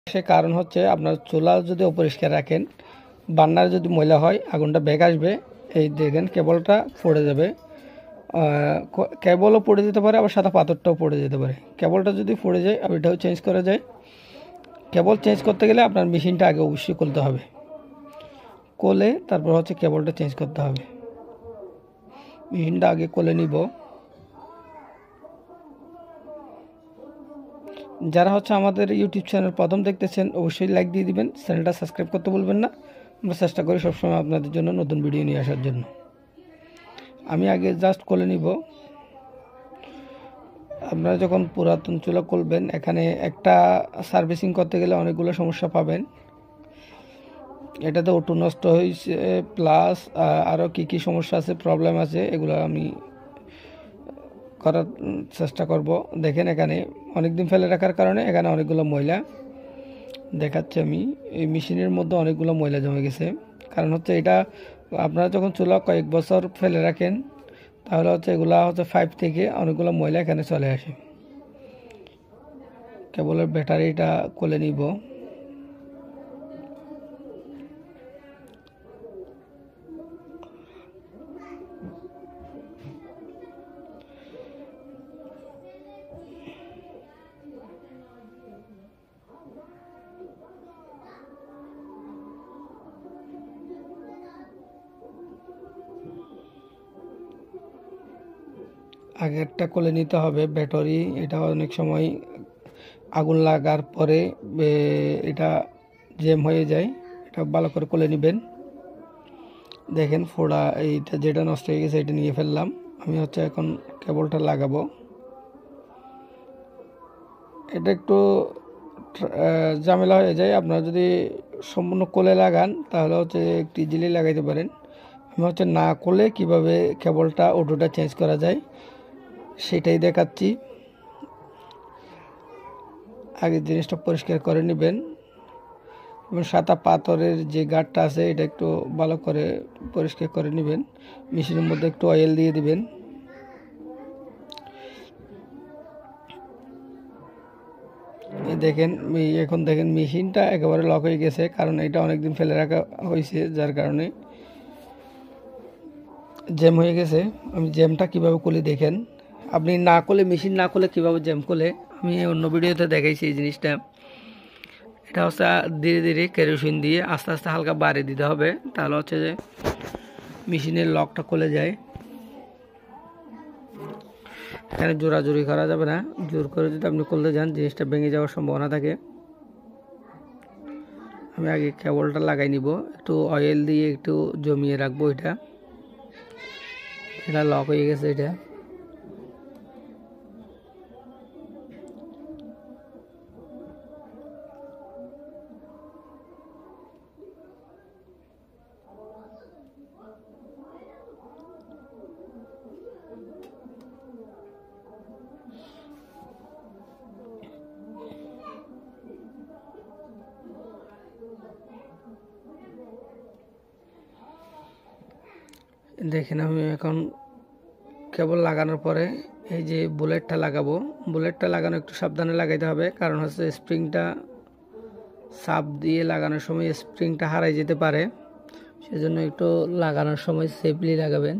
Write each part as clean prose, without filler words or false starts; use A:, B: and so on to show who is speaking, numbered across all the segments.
A: সে কারণ হচ্ছে আপনার চুলা যদি অপরিষ্কার রাখেন, বার্নার যদি ময়লা হয় আগুনটা বেগ আসবে। এই দেখেন কেবলটা পড়ে যাবে, কেবলও পড়ে যেতে পারে, আবার সাদা পাথরটাও পড়ে যেতে পারে। কেবলটা যদি পড়ে যায় ওইটাও চেঞ্জ করা যায়। কেবল চেঞ্জ করতে গেলে আপনার মেশিনটা আগে অবশ্যই খুলতে হবে, কোলে তারপর হচ্ছে কেবলটা চেঞ্জ করতে হবে। মেশিনটা আগে কোলে নিব। যারা হচ্ছে আমাদের ইউটিউব চ্যানেল প্রথম দেখতেছেন অবশ্যই লাইক দিয়ে দিবেন, চ্যানেলটা সাবস্ক্রাইব করতে বলবেন না। আমরা চেষ্টা করি সবসময় আপনাদের জন্য নতুন ভিডিও নিয়ে আসার জন্য। আমি আগে জাস্ট কোলে নিব। আপনারা যখন পুরাতন চুলা খুলবেন, এখানে একটা সার্ভিসিং করতে গেলে অনেকগুলো সমস্যা পাবেন। এটাতে অটো নষ্ট হয়েছে, প্লাস আরও কী সমস্যা আছে, প্রবলেম আছে, এগুলো আমি করার চেষ্টা করব। দেখেন এখানে অনেক দিন ফেলে রাখার কারণে এখানে অনেকগুলো ময়লা দেখাচ্ছে। আমি এই মেশিনের মধ্যে অনেকগুলো ময়লা জমে গেছে। কারণ হচ্ছে এটা আপনারা যখন চুলা কয়েক বছর ফেলে রাখেন তাহলে হচ্ছে এগুলা হচ্ছে পাইপ থেকে অনেকগুলো ময়লা এখানে চলে আসে। কেবলের ব্যাটারিটা খুলে নিব। আগেরটা খুলে নিতে হবে ব্যাটারি। এটা অনেক সময় আগুন লাগার পরে এটা জ্যাম হয়ে যায়, এটা ভালো করে খুলে নেবেন। দেখেন ফোড়া এইটা যেটা নষ্ট হয়ে গেছে এটা নিয়ে ফেললাম। আমি হচ্ছে এখন কেবলটা লাগাবো। এটা একটু ঝামেলা হয়ে যায়। আপনারা যদি সম্পূর্ণ কোলে লাগান তাহলে হচ্ছে একটু ইজিলি লাগাইতে পারেন। আমি হচ্ছে না কোলে কিভাবে কেবলটা অটোটা চেঞ্জ করা যায় সেটাই দেখাচ্ছি। আগে জিনিসটা পরিষ্কার করে নেবেন এবং সাদা পাথরের যে গাঁটটা আছে এটা একটু ভালো করে পরিষ্কার করে নেবেন। মেশিনের মধ্যে একটু অয়েল দিয়ে দিবেন। দেখেন এখন দেখেন মেশিনটা একেবারে লক হয়ে গেছে, কারণ এটা অনেকদিন ফেলে রাখা হয়েছে, যার কারণে জ্যাম হয়ে গেছে। আমি জ্যামটা কিভাবে খুলে দেখেন। আপনি না খুলে, মেশিন না খুলে কীভাবে জ্যাম খুলে আমি অন্য ভিডিওতে দেখাইছি এই জিনিসটা। এটা হচ্ছে ধীরে ধীরে কেরোসিন দিয়ে আস্তে আস্তে হালকা বাড়িয়ে দিতে হবে, তাহলে হচ্ছে যে মেশিনের লকটা খুলে যায়। এখানে জোরাজুরি করা যাবে না, জোর করে যদি আপনি খুলতে যান জিনিসটা ভেঙে যাওয়ার সম্ভাবনা থাকে। আমি আগে কেবলটা লাগাই নিব, একটু অয়েল দিয়ে একটু জমিয়ে রাখবো। এটা লক হয়ে গেছে। এটা দেখেন আমি এখন কেবল লাগানোর পরে এই যে বুলেটটা লাগাবো। বুলেটটা লাগানো একটু সাবধানে লাগাইতে হবে, কারণ হচ্ছে স্প্রিংটা চাপ দিয়ে লাগানোর সময় স্প্রিংটা হারাই যেতে পারে, সেজন্য একটু লাগানোর সময় সেফলি লাগাবেন।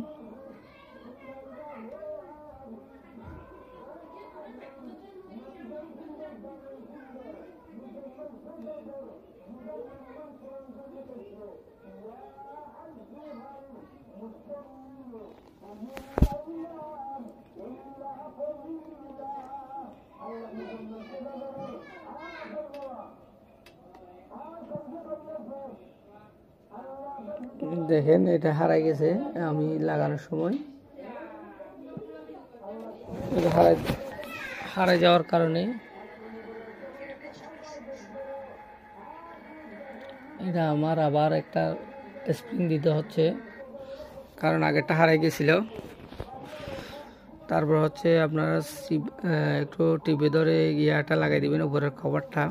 A: দেখেন এটা হারাই গেছে। আমি লাগানোর সময় এটা হারাই যাওয়ার কারণে এটা আমার আবার একটা স্প্রিং দিতে হচ্ছে, কারণ আগেরটা হারাই গেছিল। তারপর হচ্ছে আপনারা একটু টিপে ধরে ইয়াটা লাগাই দিবেন, উপরের কভারটা।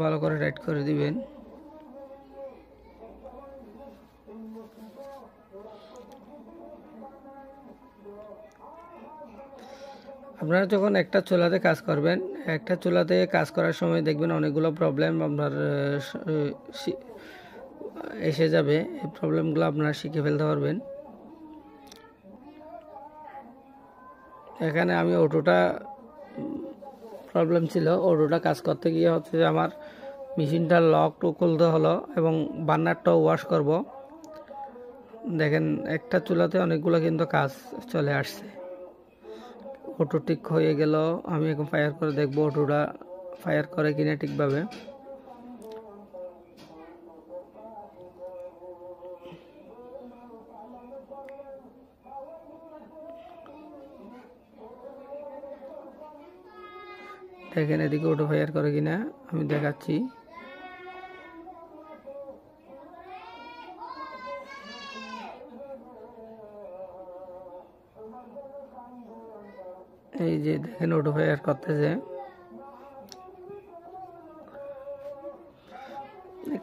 A: ভালো করে টাইট করে দিবেন। আপনারা যখন একটা চুলাতে কাজ করবেন, একটা চুলাতে কাজ করার সময় দেখবেন অনেকগুলো প্রবলেম আপনার এসে যাবে। এই প্রবলেমগুলো আপনারা শিখে ফেলতে পারবেন। এখানে আমি অটোটা প্রবলেম ছিল, অটোটা কাজ করতে গিয়ে হচ্ছে যে আমার মেশিনটা লক খুলতে হলো এবং বার্নারটাও ওয়াশ করব। দেখেন একটা চুলাতে অনেকগুলো কিন্তু কাজ চলে আসছে। অটো ঠিক হয়ে গেল। আমি এখন ফায়ার করে দেখব অটোটা ফায়ার করে কিনা ঠিকভাবে। দেখেন এদিকে অটো ফায়ার করে কিনা আমি দেখাচ্ছি। এই যে দেখেন অটো ফায়ার করতেছে।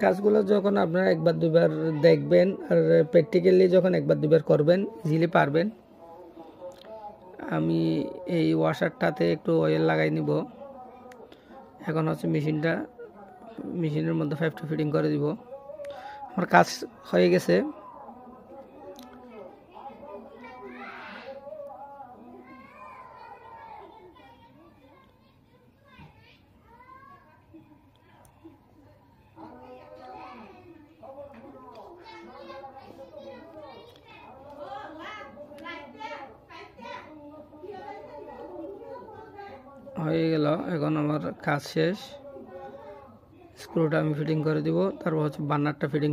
A: কাজগুলো যখন আপনারা একবার দুবার দেখবেন আর প্র্যাকটিক্যালি যখন একবার দুবার করবেন ইজিলি পারবেন। আমি এই ওয়াশারটাতে একটু অয়েল লাগাই নিব। এখন হচ্ছে মেশিনের মধ্যে পাইপটা ফিটিং করে দিব। আমার কাজ হয়ে গেছে। হয়ে গেল, এখন আমার কাজ শেষ। স্ক্রুটা আমি ফিটিং করে দিব, তারপর হচ্ছে বার্নারটা ফিটিং